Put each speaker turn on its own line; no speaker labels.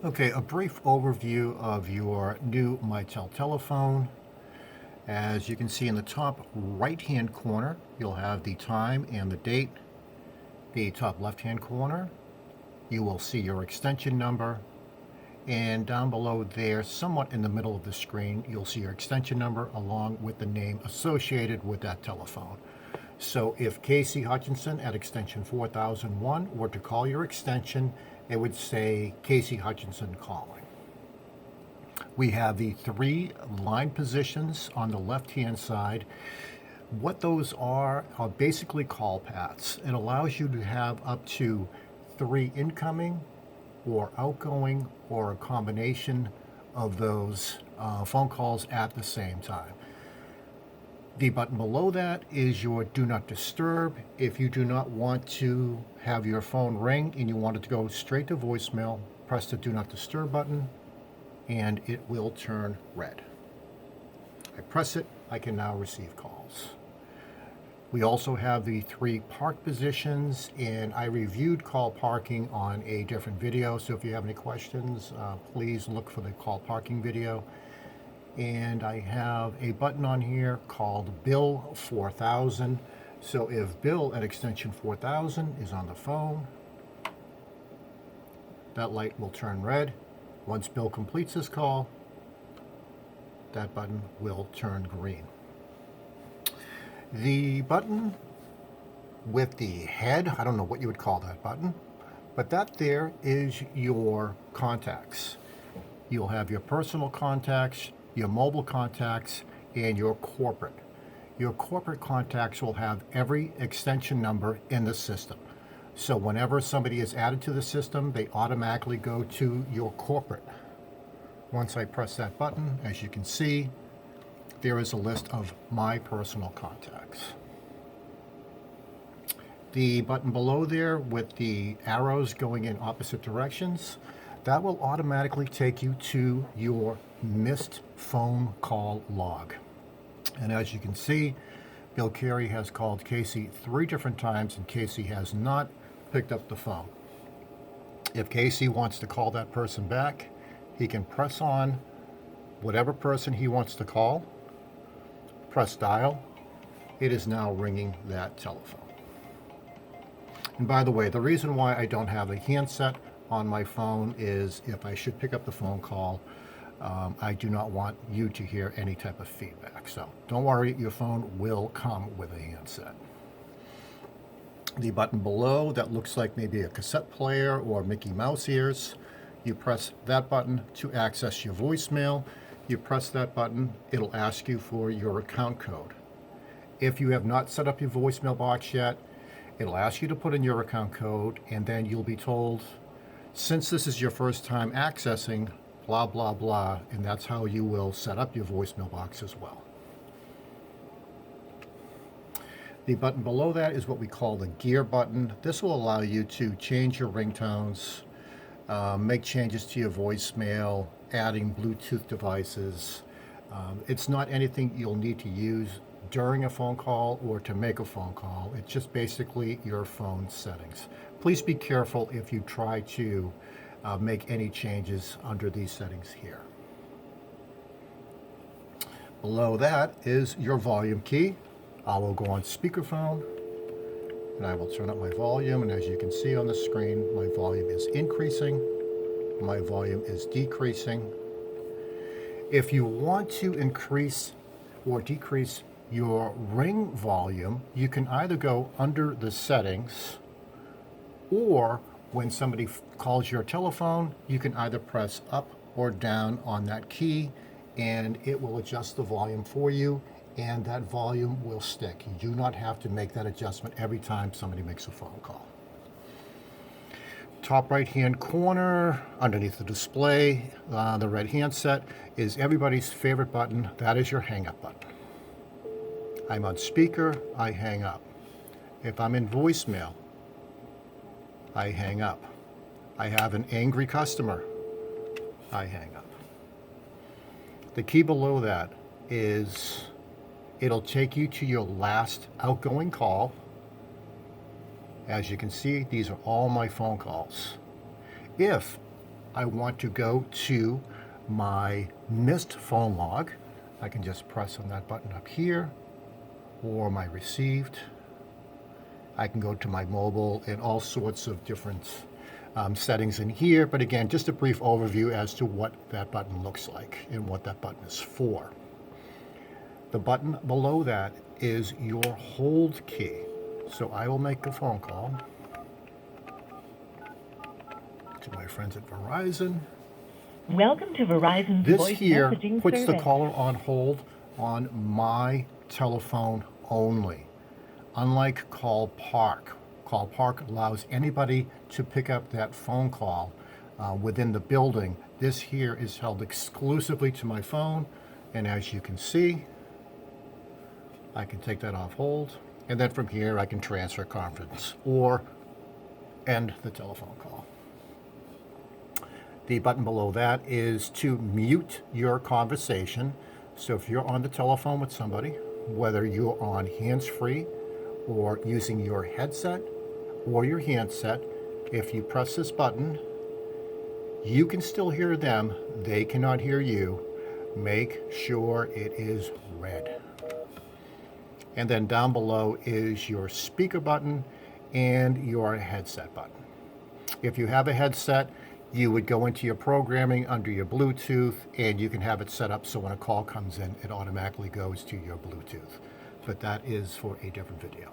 Okay, a brief overview of your new Mitel telephone. As you can see in the top right-hand corner, you'll have the time and the date. The top left-hand corner, you will see your extension number. And down below there, somewhat in the middle of the screen, you'll see your extension number along with the name associated with that telephone. So if Casey Hutchinson at extension 4001 were to call your extension, it would say Casey Hutchinson calling. We have the 3 line positions on the left-hand side. What those are basically call paths. It allows you to have up to 3 incoming or outgoing or a combination of those phone calls at the same time. The button below that is your do not disturb. If you do not want to have your phone ring and you want it to go straight to voicemail, press the do not disturb button and it will turn red. I press it, I can now receive calls. We also have the 3 park positions, and I reviewed call parking on a different video, so if you have any questions, please look for the call parking video. And I have a button on here called Bill 4000. So if Bill at extension 4000 is on the phone, that light will turn red. Once Bill completes his call, that button will turn green. The button with the head, I don't know what you would call that button, but that there is your contacts. You'll have your personal contacts, your mobile contacts, and your corporate. Your corporate contacts will have every extension number in the system. So whenever somebody is added to the system, they automatically go to your corporate. Once I press that button, as you can see, there is a list of my personal contacts. The button below there with the arrows going in opposite directions, that will automatically take you to your missed phone call log. And as you can see, Bill Carey has called Casey 3 different times and Casey has not picked up the phone. If Casey wants to call that person back, he can press on whatever person he wants to call, press dial. It is now ringing that telephone. And by the way, the reason why I don't have a handset on my phone is if I should pick up the phone call, I do not want you to hear any type of feedback. So don't worry, your phone will come with a handset. The button below that looks like maybe a cassette player or Mickey Mouse ears, you press that button to access your voicemail. You press that button, it'll ask you for your account code. If you have not set up your voicemail box yet, it'll ask you to put in your account code, and then you'll be told, since this is your first time accessing, blah, blah, blah, and that's how you will set up your voicemail box as well. The button below that is what we call the gear button. This will allow you to change your ringtones, make changes to your voicemail, adding Bluetooth devices. It's not anything you'll need to use during a phone call or to make a phone call. It's just basically your phone settings. Please be careful if you try to make any changes under these settings here. Below that is your volume key. I will go on speakerphone and I will turn up my volume, and as you can see on the screen, my volume is increasing, my volume is decreasing. If you want to increase or decrease your ring volume, you can either go under the settings, or when somebody calls your telephone, you can either press up or down on that key and it will adjust the volume for you, and that volume will stick. You do not have to make that adjustment every time somebody makes a phone call. Top right hand corner, underneath the display, the red handset, is everybody's favorite button. That is your hang up button. I'm on speaker, I hang up. If I'm in voicemail, I hang up. I have an angry customer, I hang up. The key below that is it'll take you to your last outgoing call. As you can see, these are all my phone calls. If I want to go to my missed phone log, I can just press on that button up here, or my received. I can go to my mobile and all sorts of different settings in here. But again, just a brief overview as to what that button looks like and what that button is for. The button below that is your hold key. So I will make a phone call to my friends at Verizon.
Welcome to Verizon's
This
voice
here
messaging
puts the
service.
caller on hold on my telephone only. Unlike Call Park. Call Park allows anybody to pick up that phone call within the building. This here is held exclusively to my phone, and as you can see, I can take that off hold, and then from here I can transfer conference or end the telephone call. The button below that is to mute your conversation. So if you're on the telephone with somebody, whether you're on hands-free or using your headset or your handset, if you press this button, you can still hear them. They cannot hear you. Make sure it is red. And then down below is your speaker button and your headset button. If you have a headset, you would go into your programming under your Bluetooth, and you can have it set up so when a call comes in, it automatically goes to your Bluetooth. But that is for a different video.